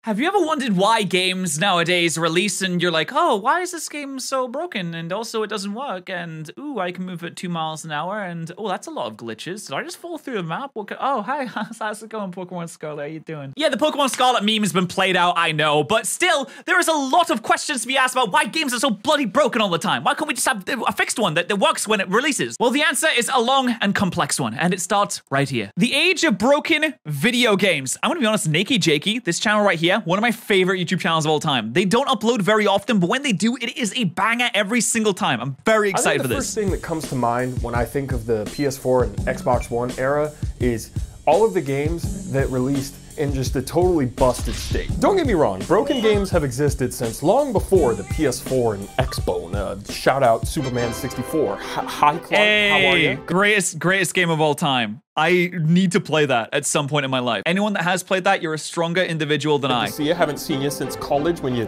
Have you ever wondered why games nowadays release and you're like, oh, why is this game so broken? And also it doesn't work. And, ooh, I can move at 2 miles an hour. And, oh, that's a lot of glitches. Did I just fall through the map? Oh, hi, how's it going, Pokemon Scarlet? How you doing? Yeah, the Pokemon Scarlet meme has been played out, I know. But still, there is a lot of questions to be asked about why games are so bloody broken all the time. Why can't we just have a fixed one that works when it releases? Well, the answer is a long and complex one. And it starts right here. The age of broken video games. I'm gonna be honest, Nakey Jakey, this channel right here, one of my favorite YouTube channels of all time. They don't upload very often, but when they do, it is a banger every single time. I'm very excited for this. The first thing that comes to mind when I think of the PS4 and Xbox One era is all of the games that released in just a totally busted state. Don't get me wrong, broken games have existed since long before the PS4 and Xbone. Shout out Superman 64. Hi, Clark, how are you? Greatest game of all time. I need to play that at some point in my life. Anyone that has played that, you're a stronger individual than I. See, I haven't seen you since college when you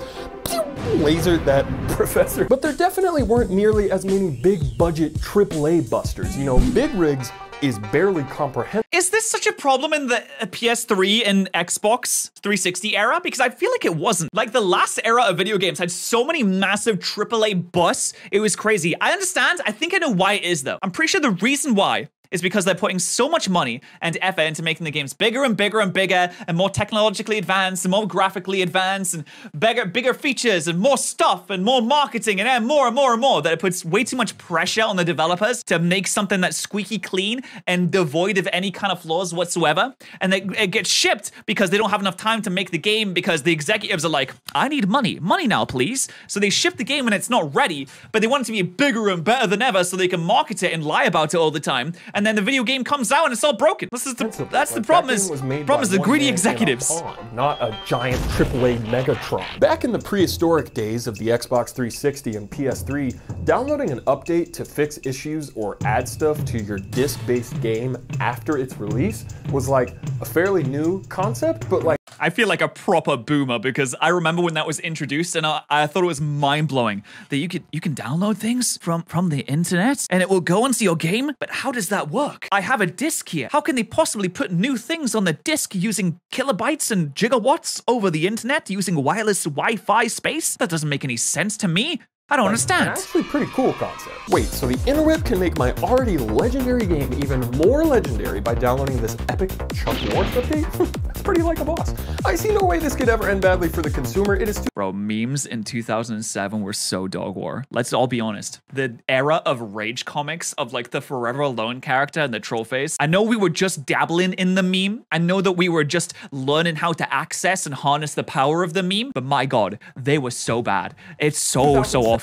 lasered that professor. But there definitely weren't nearly as many big budget AAA busters. You know, Big Rigs is barely comprehensible. Is this such a problem in the PS3 and Xbox 360 era? Because I feel like it wasn't. Like, the last era of video games had so many massive AAA busts, it was crazy. I understand, I think I know why it is though. I'm pretty sure the reason why is because they're putting so much money and effort into making the games bigger and bigger and bigger and more technologically advanced and more graphically advanced and bigger features and more stuff and more marketing and more and more and more, that it puts way too much pressure on the developers to make something that's squeaky clean and devoid of any kind of flaws whatsoever. And it gets shipped because they don't have enough time to make the game because the executives are like, I need money now, please. So they ship the game when it's not ready, but they want it to be bigger and better than ever so they can market it and lie about it all the time. And then the video game comes out and it's all broken. That's the problem is the greedy executives. Not a giant AAA Megatron. Back in the prehistoric days of the Xbox 360 and PS3, downloading an update to fix issues or add stuff to your disc-based game after its release was like a fairly new concept, but like I feel like a proper boomer because I remember when that was introduced and I thought it was mind-blowing that you can download things from the internet and it will go into your game, but how does that work? I have a disc here. How can they possibly put new things on the disc using kilobytes and gigawatts over the internet using wireless Wi-Fi space? That doesn't make any sense to me. I don't understand. It's actually a pretty cool concept. Wait, so the interweb can make my already legendary game even more legendary by downloading this epic Chuck Norris update? That's pretty like a boss. I see no way this could ever end badly for the consumer. It is too— Bro, memes in 2007 were so dog war. Let's all be honest. The era of rage comics of like the Forever Alone character and the troll face. I know we were just dabbling in the meme. I know that we were just learning how to access and harness the power of the meme, but my God, they were so bad. It's so awful.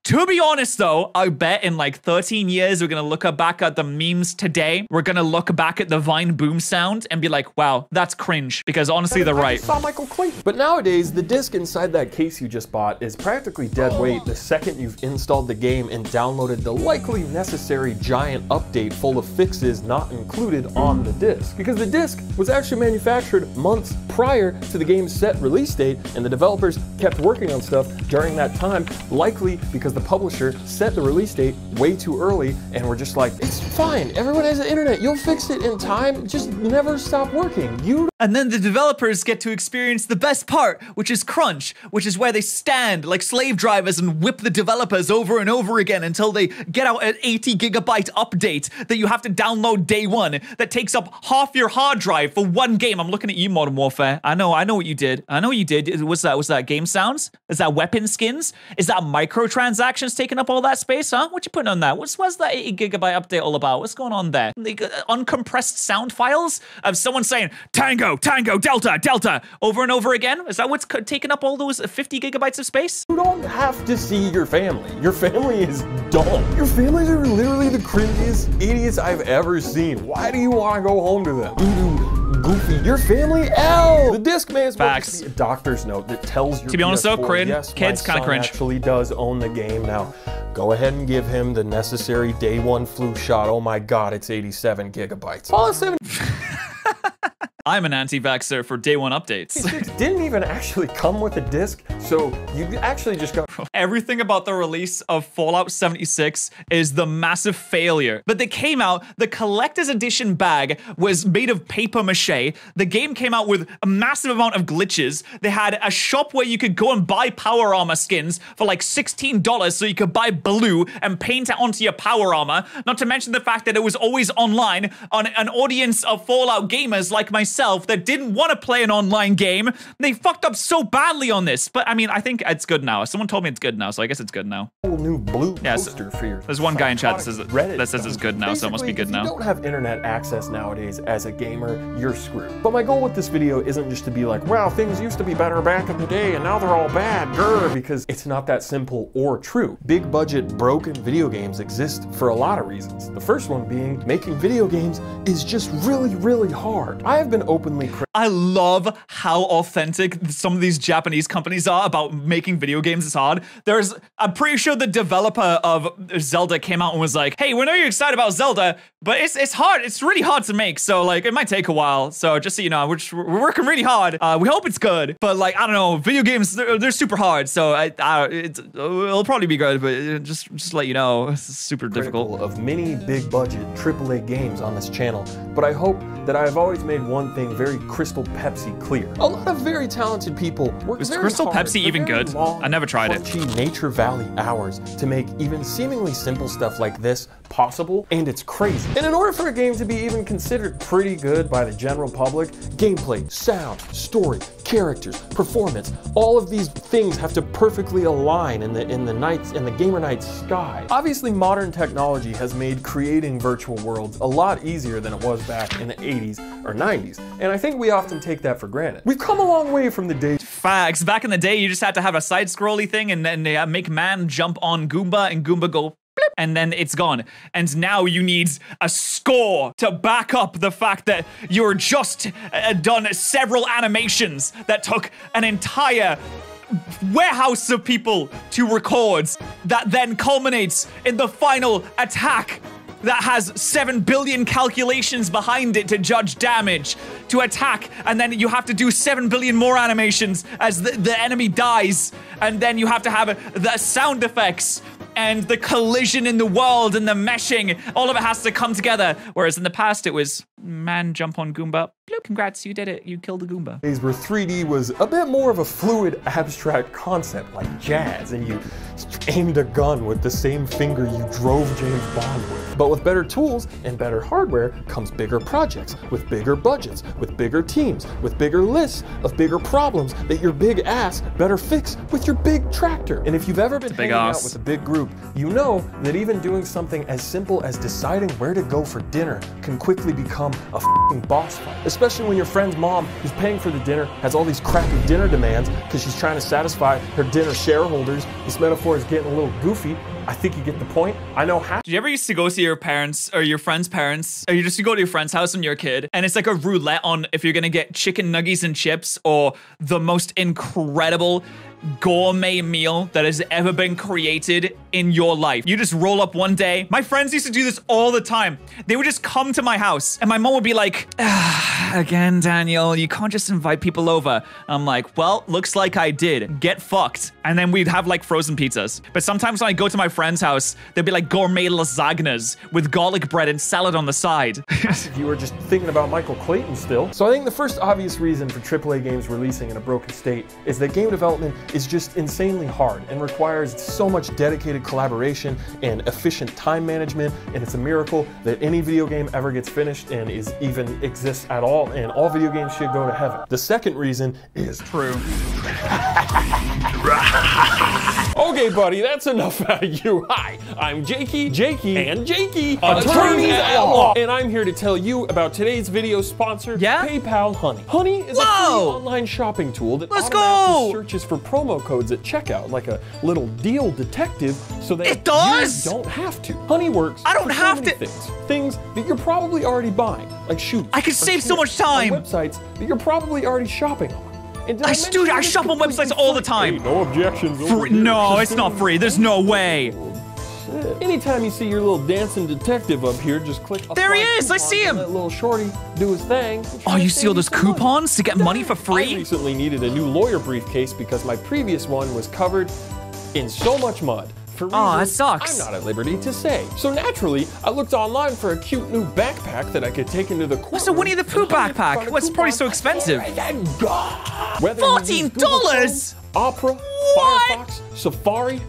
To be honest though, I bet in like 13 years, we're gonna look back at the memes today. We're gonna look back at the Vine boom sound and be like, wow, that's cringe. Because honestly, they're right. Saw Michael Clayton. But nowadays, the disc inside that case you just bought is practically dead weight the second you've installed the game and downloaded the likely necessary giant update full of fixes not included on the disc. Because the disc was actually manufactured months prior to the game's set release date, and the developers kept working on stuff during that time, likely because the publisher set the release date way too early and we're just like, it's fine, everyone has the internet, you'll fix it in time, just never stop working. And then the developers get to experience the best part, which is crunch, which is where they stand like slave drivers and whip the developers over and over again until they get out an 80 gigabyte update that you have to download day one that takes up half your hard drive for one game. I'm looking at you, Modern Warfare. I know what you did. I know what you did. Was that game sounds? Is that weapon skins? Is that microtransactions taking up all that space, huh? What you putting on that? What's that 80 gigabyte update all about? What's going on there? Uncompressed sound files of someone saying, Tango, Delta, over and over again? Is that what's taking up all those 50 gigabytes of space? You don't have to see your family. Your family is dumb. Your families are literally the cringiest idiots I've ever seen. Why do you want to go home to them? Goofy, your family, L. The disc may as well just be a doctor's note that tells you. To be honest though, yes, kids kind of cringe. Actually does own the game now. Go ahead and give him the necessary day one flu shot. Oh my God, it's 87 gigabytes. I'm an anti-vaxxer for day one updates. It didn't even actually come with a disc, so you actually just got... Everything about the release of Fallout 76 is the massive failure. But they came out, the collector's edition bag was made of paper mache. The game came out with a massive amount of glitches. They had a shop where you could go and buy power armor skins for like $16 so you could buy blue and paint it onto your power armor. Not to mention the fact that it was always online on an audience of Fallout gamers like myself that didn't want to play an online game. They fucked up so badly on this. But I mean, I think it's good now. Someone told me it's good now, so I guess it's good now. Whole new blue poster for your... There's one guy in chat that says it's good now, so it must be good now. If you don't have internet access nowadays as a gamer, you're screwed. But my goal with this video isn't just to be like, wow, things used to be better back in the day and now they're all bad, grr, because it's not that simple or true. Big budget broken video games exist for a lot of reasons. The first one being making video games is just really, really hard. I have been openly I love how authentic some of these Japanese companies are about making video games is hard. I'm pretty sure the developer of Zelda came out and was like, hey, we know you're excited about Zelda, but it's hard. It's really hard to make. So like, it might take a while. So just so you know, we're working really hard. We hope it's good. But like, I don't know, video games, they're super hard. So it'll probably be good, but just let you know, it's super difficult. Of many big budget AAA games on this channel, but I hope that I have always made one thing very Crystal Pepsi clear. A lot of very talented people work Is Crystal Pepsi even good? I never tried it. Nature Valley hours to make even seemingly simple stuff like this possible, and it's crazy. And in order for a game to be even considered pretty good by the general public, gameplay, sound, story, characters, performance, all of these things have to perfectly align in the gamer night sky. Obviously, modern technology has made creating virtual worlds a lot easier than it was back in the 80s or 90s, and I think we often take that for granted. We've come a long way from the days. Facts. Back in the day, you just had to have a side-scrolly thing and then make man jump on Goomba and Goomba go blip, and then it's gone. And now you need a score to back up the fact that you're just done several animations that took an entire warehouse of people to record that then culminates in the final attack that has 7 billion calculations behind it to judge damage, to attack, and then you have to do 7 billion more animations as the enemy dies, and then you have to have the sound effects and the collision in the world and the meshing. All of it has to come together, whereas in the past it was man jump on Goomba. Bloop, congrats, you did it. You killed the Goomba. Days where 3D was a bit more of a fluid, abstract concept like jazz, and you aimed a gun with the same finger you drove James Bond with. But with better tools and better hardware comes bigger projects, with bigger budgets, with bigger teams, with bigger lists of bigger problems that your big ass better fix with your big tractor. And if you've ever been hanging out with a big group, you know that even doing something as simple as deciding where to go for dinner can quickly become a f***ing boss fight. Especially when your friend's mom, who's paying for the dinner, has all these crappy dinner demands because she's trying to satisfy her dinner shareholders. This metaphor is getting a little goofy. I think you get the point. I know how. Did you ever used to go see your parents or your friend's parents, or you just go to your friend's house when you're a kid, and it's like a roulette on if you're gonna get chicken nuggets and chips or the most incredible gourmet meal that has ever been created in your life. You just roll up one day. My friends used to do this all the time. They would just come to my house and my mom would be like, again, Daniel, you can't just invite people over. I'm like, well, looks like I did. Get fucked. And then we'd have like frozen pizzas. But sometimes when I go to my friend's house, there'd be like gourmet lasagnas with garlic bread and salad on the side. You were just thinking about Michael Clayton still. So I think the first obvious reason for AAA games releasing in a broken state is that game development is just insanely hard and requires so much dedicated collaboration and efficient time management, and it's a miracle that any video game ever gets finished and even exists at all, and all video games should go to heaven. The second reason is true. Okay, buddy, that's enough out of you. Hi, I'm Jakey, and Jakey, attorneys at law, and I'm here to tell you about today's video sponsor, PayPal Honey. Honey is a free online shopping tool that automatically searches for promo codes at checkout, like a little deal detective, so that you don't have to. Honey works. I don't have to. Things that you're probably already buying, like shoes. I can save so much time. On websites that you're probably already shopping on. I shop on websites all the time. Hey, no objections. No, it's not free. There's no way. it. Anytime you see your little dancing detective up here, just click. There he is! I see him! Let little shorty do his thing. Oh, you see all those coupons to get money for I free? recently needed a new lawyer briefcase because my previous one was covered in so much mud. For Aw, that reasons sucks. I'm not at liberty to say. So naturally, I looked online for a cute new backpack that I could take into the courtroom. What's a Winnie the Pooh backpack? What's probably so expensive? $14? Opera, Firefox, Safari,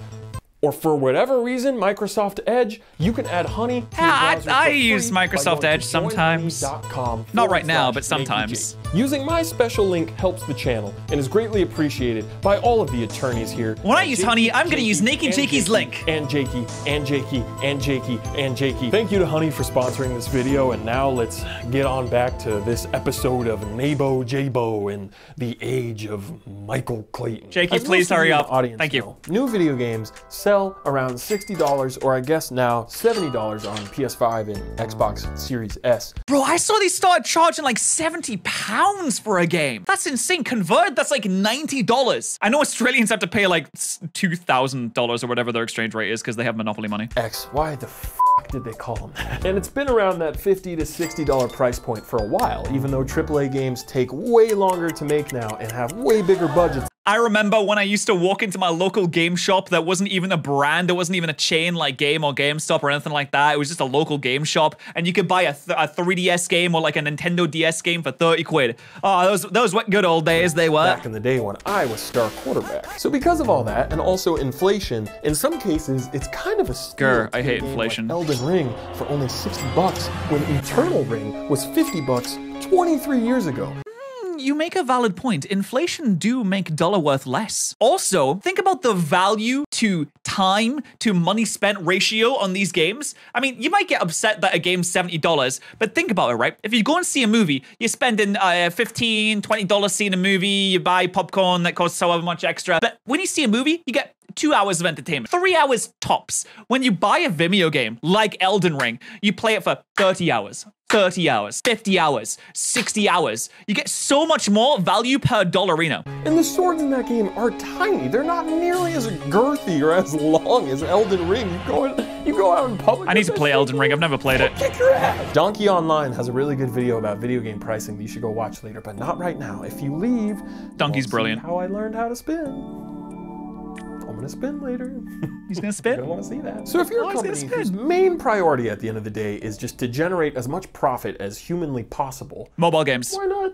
or for whatever reason, Microsoft Edge, you can add Honey to your browser I for use free by Microsoft going Edge to sometimes. joinhoney.com Not right now, / but sometimes. NakyJake. Using my special link helps the channel and is greatly appreciated by all of the attorneys here. When I use Honey, I'm gonna use Naked Jakey's link. And Jakey, and Jakey, and Jakey, and Jakey. Thank you to Honey for sponsoring this video, and now let's get on back to this episode of Nabo Jabo in the age of Michael Clayton. Jakey, As please most of hurry you in up. the audience Thank you. know, new video games sell around $60, or I guess now $70 on PS5 and Xbox Series S. Bro, I saw they started charging like £70 for a game. That's insane. Converted, that's like $90. I know Australians have to pay like $2,000 or whatever their exchange rate is because they have monopoly money. X, why the f did they call them that? And it's been around that $50 to $60 price point for a while, even though AAA games take way longer to make now and have way bigger budgets. I remember when I used to walk into my local game shop that wasn't even a brand, it wasn't even a chain like Game or GameStop or anything like that. It was just a local game shop, and you could buy a 3DS game or like a Nintendo DS game for 30 quid. Oh, those what good old days they were. Back in the day when I was star quarterback. So because of all that, and also inflation, in some cases, it's kind of a steal. Grr, to I get hate a game inflation. Like Elden Ring for only $60 when Eternal Ring was $50 23 years ago. You make a valid point. Inflation do make dollar worth less. Also, think about the value to time to money spent ratio on these games. I mean, you might get upset that a game's $70, but think about it, right? If you go and see a movie, you're spending $15, $20 seeing a movie, you buy popcorn that costs however much extra. But when you see a movie, you get 2 hours of entertainment, 3 hours tops. When you buy a Vimeo game like Elden Ring, you play it for 30 hours. 30 hours, 50 hours, 60 hours. You get so much more value per dollarino. And the swords in that game are tiny. They're not nearly as girthy or as long as Elden Ring. You go out in public. I need to play Elden Ring. I've never played it. Kick your ass. Donkey Online has a really good video about video game pricing that you should go watch later, but not right now. If you leave, Donkey's brilliant. How I learned how to spin. I'm gonna spin later. He's gonna spin? You're gonna wanna see that. So if you're a company whose main priority at the end of the day is just to generate as much profit as humanly possible, mobile games. why not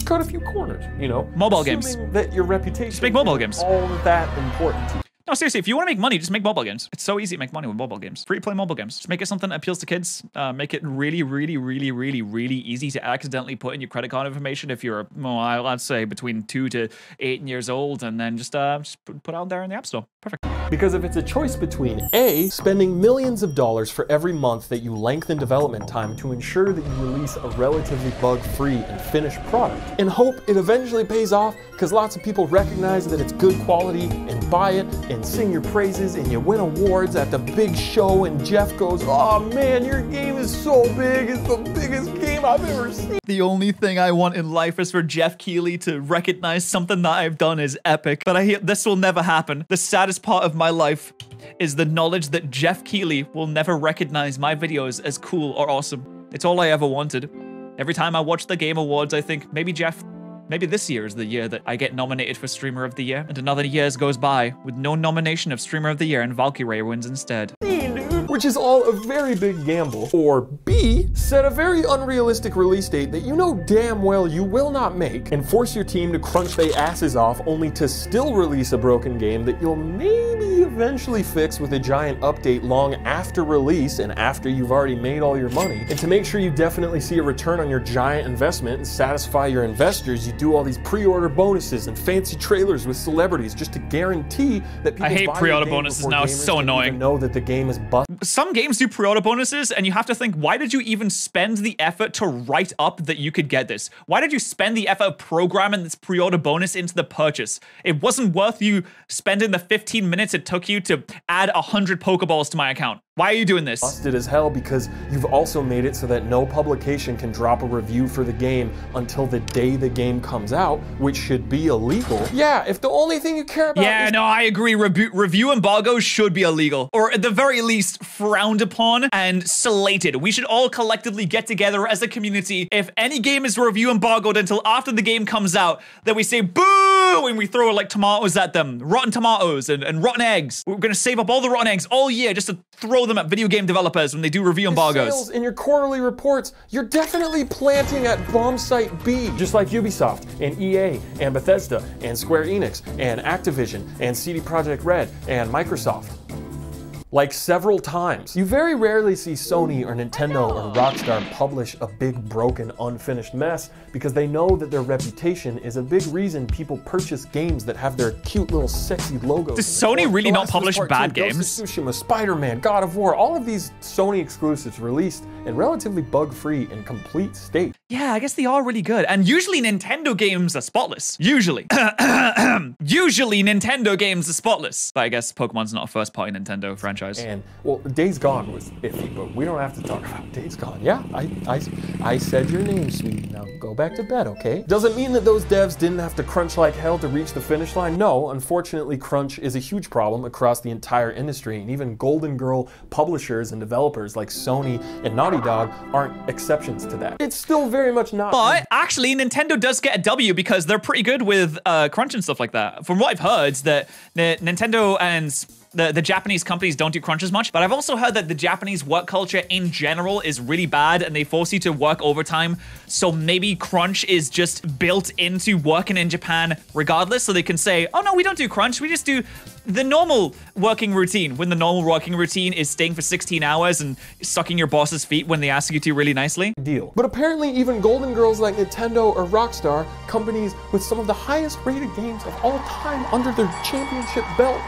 cut a few corners, you know? Mobile games. Assuming that your reputation Just make mobile isn't games. all that important to you. No, seriously, if you want to make money, just make mobile games. It's so easy to make money with mobile games. Free to play mobile games. Just make it something that appeals to kids. Make it really, really, really, really, really easy to accidentally put in your credit card information if you're, well, I'd say between 2 to 8 years old, and then just put out there in the App Store. Perfect. Because if it's a choice between A, spending millions of dollars for every month that you lengthen development time to ensure that you release a relatively bug-free and finished product, and hope it eventually pays off because lots of people recognize that it's good quality and buy it and sing your praises and you win awards at the big show and Jeff goes, "Oh man, your game is so big, it's the biggest game I've ever seen." The only thing I want in life is for Jeff Keighley to recognize something that I've done is epic. But I hear this will never happen. The saddest part of my life is the knowledge that Jeff Keighley will never recognize my videos as cool or awesome. It's all I ever wanted. Every time I watch the Game Awards, I think, maybe this year is the year that I get nominated for Streamer of the Year. And another year goes by with no nomination of Streamer of the Year and Valkyrie wins instead. Which is all a very big gamble. Or B, set a very unrealistic release date that you know damn well you will not make and force your team to crunch their asses off only to still release a broken game that you'll maybe eventually fix with a giant update long after release and after you've already made all your money. And to make sure you definitely see a return on your giant investment and satisfy your investors, you do all these pre-order bonuses and fancy trailers with celebrities just to guarantee that people I hate buy pre-order your game bonuses before now, it's gamers so can annoying. even know that the game is busted. Some games do pre-order bonuses, and you have to think, why did you even spend the effort to write up that you could get this? Why did you spend the effort programming this pre-order bonus into the purchase? It wasn't worth you spending the 15 minutes it took you to add 100 Pokeballs to my account. Why are you doing this? Busted as hell because you've also made it so that no publication can drop a review for the game until the day the game comes out, which should be illegal. Yeah, if the only thing you care about Yeah, no, I agree. Review embargoes should be illegal, or at the very least frowned upon and slated. We should all collectively get together as a community. If any game is review embargoed until after the game comes out, then we say boo and we throw like tomatoes at them, rotten tomatoes and rotten eggs. We're gonna save up all the rotten eggs all year just to throw them at video game developers when they do review embargoes. Sales in your quarterly reports, you're definitely planting at bomb site B, just like Ubisoft and EA and Bethesda and Square Enix and Activision and CD Projekt Red and Microsoft. Like several times. You very rarely see Sony or Nintendo or Rockstar publish a big broken unfinished mess because they know that their reputation is a big reason people purchase games that have their cute little sexy logos. Does Sony really not publish bad games? Ghost of Tsushima, Spider-Man, God of War, all of these Sony exclusives released in relatively bug-free and complete state. Yeah, I guess they are really good. And usually Nintendo games are spotless. Usually. Usually Nintendo games are spotless. But I guess Pokemon's not a first-party Nintendo franchise. And, well, Days Gone was iffy, but we don't have to talk about Days Gone. Yeah, I said your name, sweetie. Now go back to bed, okay? Doesn't mean that those devs didn't have to crunch like hell to reach the finish line. No, unfortunately, crunch is a huge problem across the entire industry, and even Golden Girl publishers and developers like Sony and Naughty Dog aren't exceptions to that. It's still very much not. But actually, Nintendo does get a W because they're pretty good with crunch and stuff like that. From what I've heard, that Nintendo and the Japanese companies don't do crunch as much, but I've also heard that the Japanese work culture in general is really bad and they force you to work overtime. So maybe crunch is just built into working in Japan regardless. So they can say, oh no, we don't do crunch. We just do the normal working routine, when the normal working routine is staying for 16 hours and sucking your boss's feet when they ask you to really nicely. Deal. But apparently even Golden Girls like Nintendo or Rockstar, companies with some of the highest rated games of all time under their championship belt,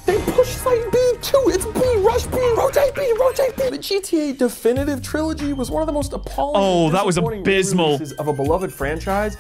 they push site B too. It's B, rush B, rotate B, rotate B. The GTA Definitive Trilogy was one of the most appalling. Oh, that was abysmal. Of a beloved franchise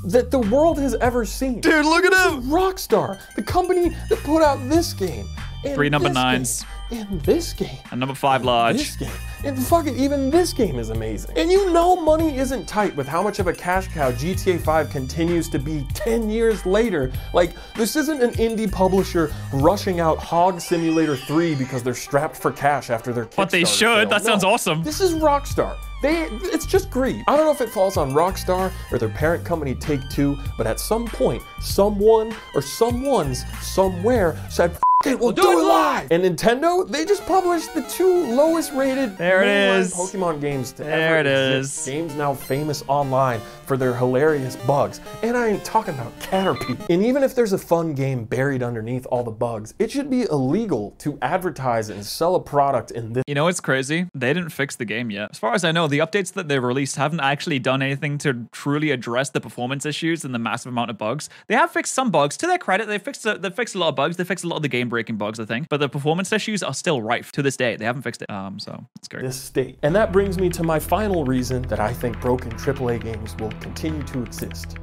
that the world has ever seen. Dude, look at him. Rockstar, the company that put out this game. And 3 number 9s. And this game. And number 5 large. This game. And fucking even this game is amazing. And you know money isn't tight with how much of a cash cow GTA 5 continues to be 10 years later. Like, this isn't an indie publisher rushing out Hog Simulator 3 because they're strapped for cash after their Kickstarter But they should. failed. That sounds awesome. This is Rockstar. It's just greed. I don't know if it falls on Rockstar or their parent company Take-Two, but at some point, someone or someones somewhere said, "F it, we'll do it live!" And Nintendo, they just published the 2 lowest rated There it is. Pokemon games to There ever it exist. is. Games now famous online for their hilarious bugs. And I ain't talking about Caterpie. And even if there's a fun game buried underneath all the bugs, it should be illegal to advertise and sell a product in this. You know what's crazy? They didn't fix the game yet. As far as I know, the updates that they've released haven't actually done anything to truly address the performance issues and the massive amount of bugs. They have fixed some bugs. To their credit, they fixed a lot of bugs. They fixed a lot of the game-breaking bugs, I think. But the performance issues are still rife to this day. They haven't fixed it. So it's scary. This state. And that brings me to my final reason that I think broken AAA games will continue to exist.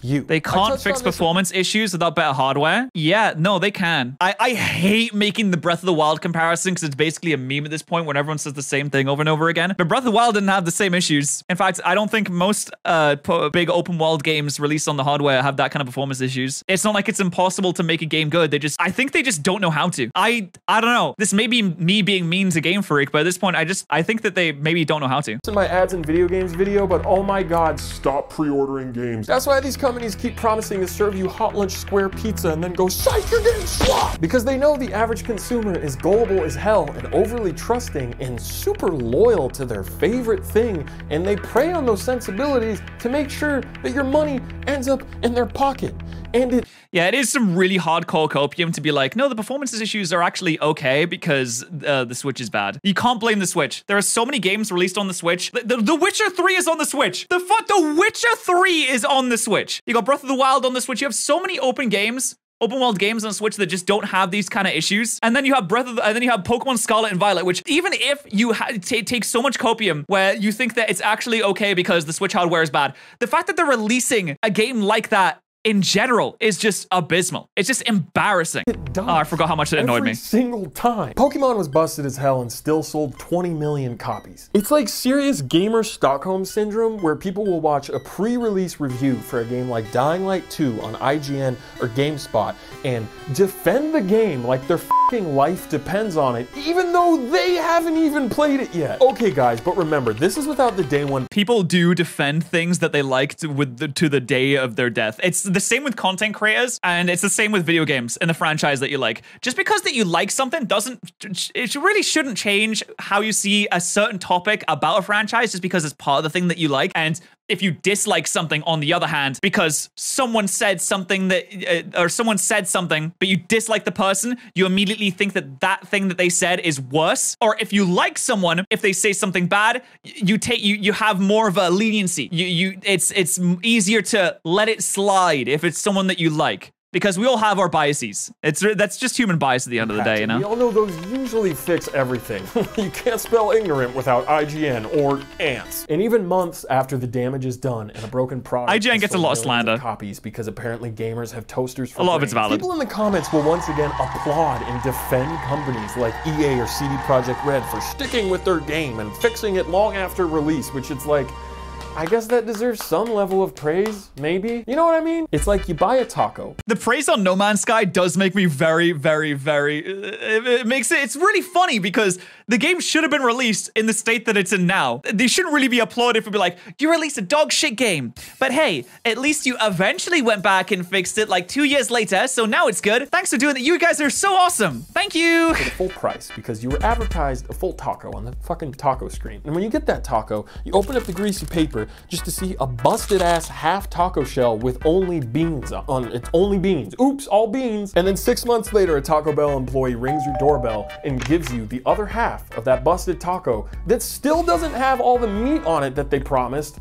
They can't fix performance issues without better hardware? Yeah, no, they can. I hate making the Breath of the Wild comparison because it's basically a meme at this point when everyone says the same thing over and over again. But Breath of the Wild didn't have the same issues. In fact, I don't think most big open world games released on the hardware have that kind of performance issues. It's not like it's impossible to make a game good. I think they just don't know how to. I don't know. This may be me being mean to Game Freak, but at this point, I think that they maybe don't know how to. In my ads and video games video, but oh my God, stop pre-ordering games. That's why these companies keep promising to serve you hot lunch square pizza and then go, psych, you're getting swapped! Because they know the average consumer is gullible as hell and overly trusting and super loyal to their favorite thing, and they prey on those sensibilities to make sure that your money ends up in their pocket. And yeah, it is some really hardcore copium to be like, no, the performance issues are actually okay because the Switch is bad. You can't blame the Switch. There are so many games released on the Switch. The Witcher 3 is on the Switch. The Witcher 3 is on the Switch. You got Breath of the Wild on the Switch. You have so many open world games on Switch that just don't have these kind of issues. And then you have Pokemon Scarlet and Violet, which even if you take so much copium where you think that it's actually okay because the Switch hardware is bad, the fact that they're releasing a game like that in general is just abysmal. It's just embarrassing. It does. Oh, I forgot how much it annoyed me. Every single time. Pokemon was busted as hell and still sold 20 million copies. It's like serious gamer Stockholm syndrome where people will watch a pre-release review for a game like Dying Light 2 on IGN or GameSpot and defend the game like their fucking life depends on it, even though they haven't even played it yet. Okay guys, but remember, this is without the day one. People do defend things that they liked to the day of their death. It's the same with content creators, and it's the same with video games in the franchise that you like. Just because that you like something it really shouldn't change how you see a certain topic about a franchise just because it's part of the thing that you like. And if you dislike something, on the other hand, because someone said something but you dislike the person, you immediately think that that thing that they said is worse. Or if you like someone, if they say something bad, you have more of a leniency. It's easier to let it slide if it's someone that you like. Because we all have our biases. That's just human bias at the end of the day, you know? We all know those usually fix everything. You can't spell ignorant without IGN or ants. And even months after the damage is done and a broken product, IGN gets a lot of slander. Copies because apparently gamers have toasters for a lot of it's valid. People in the comments will once again applaud and defend companies like EA or CD Projekt Red for sticking with their game and fixing it long after release, which it's like, I guess that deserves some level of praise, maybe? You know what I mean? It's like you buy a taco. The praise on No Man's Sky does make me very, very, very... It's really funny because the game should have been released in the state that it's in now. They shouldn't really be applauded for being like, you released a dog shit game. But hey, at least you eventually went back and fixed it like 2 years later, so now it's good. Thanks for doing that. You guys are so awesome. Thank you. For the full price, because you were advertised a full taco on the fucking taco screen. And when you get that taco, you open up the greasy paper just to see a busted ass half taco shell with only beans on it. Only beans. Oops, all beans. And then 6 months later, a Taco Bell employee rings your doorbell and gives you the other half of that busted taco that still doesn't have all the meat on it that they promised.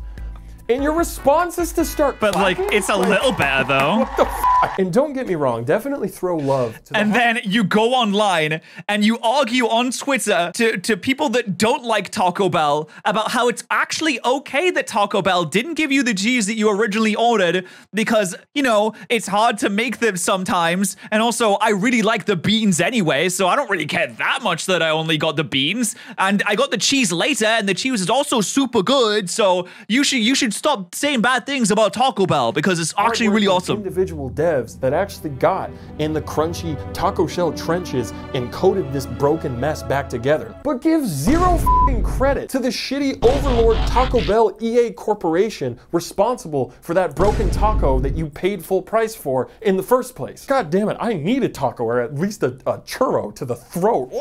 And your response is to start But clapping? like, it's a little better though. What the f? And don't get me wrong, definitely throw love to the And then you go online and you argue on Twitter to people that don't like Taco Bell about how it's actually okay that Taco Bell didn't give you the cheese that you originally ordered because, you know, it's hard to make them sometimes. And also, I really like the beans anyway, so I don't really care that much that I only got the beans. And I got the cheese later, and the cheese is also super good, so you should stop saying bad things about Taco Bell because it's actually really awesome. Individual devs that actually got in the crunchy taco shell trenches and coded this broken mess back together. But give zero f***ing credit to the shitty overlord Taco Bell EA Corporation responsible for that broken taco that you paid full price for in the first place. God damn it, I need a taco or at least a churro to the throat.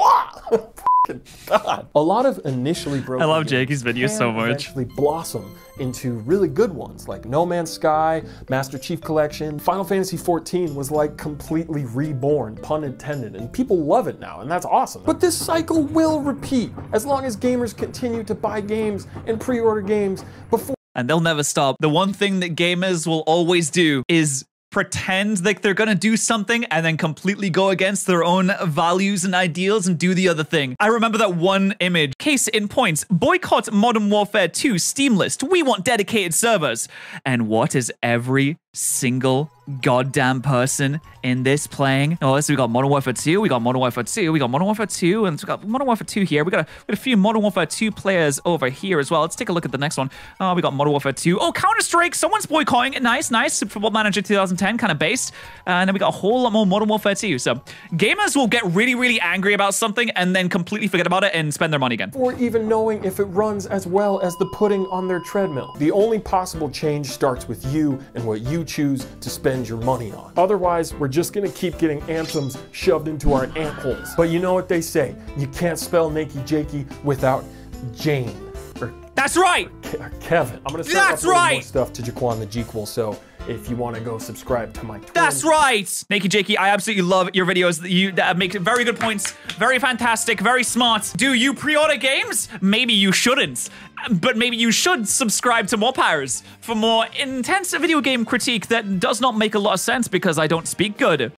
God. A lot of initially broken I love Jakey's videos so much. Eventually blossom into really good ones like No Man's Sky, Master Chief Collection. Final Fantasy XIV was like completely reborn, pun intended, and people love it now, and that's awesome. But this cycle will repeat as long as gamers continue to buy games and pre-order games before. And they'll never stop. The one thing that gamers will always do is pretend like they're gonna do something and then completely go against their own values and ideals and do the other thing. I remember that one image. Case in points, boycott Modern Warfare 2 Steam list. We want dedicated servers. And what is every single goddamn person in this playing? Oh, so we got Modern Warfare 2, we got Modern Warfare 2, we got Modern Warfare 2, and we got Modern Warfare 2 here. We got a few Modern Warfare 2 players over here as well. Let's take a look at the next one. Oh, we got Modern Warfare 2. Oh, Counter-Strike, someone's boycotting it. Nice, nice. Football Manager 2010, kind of based. And then we got a whole lot more Modern Warfare 2. So gamers will get really, really angry about something and then completely forget about it and spend their money again. Or even knowing if it runs as well as the pudding on their treadmill. The only possible change starts with you and what you choose to spend your money on. Otherwise, we're just gonna keep getting anthems shoved into our ant holes. But you know what they say, you can't spell Nakey Jakey without Jane. Or that's right! Kevin. I'm gonna start uploading more stuff to Jaquan the Jequel, so if you want to go subscribe to my Twitter. That's right! Nakey Jakey, I absolutely love your videos. You make very good points. Very fantastic, very smart. Do you pre-order games? Maybe you shouldn't. But maybe you should subscribe to patterrz for more intense video game critique that does not make a lot of sense because I don't speak good.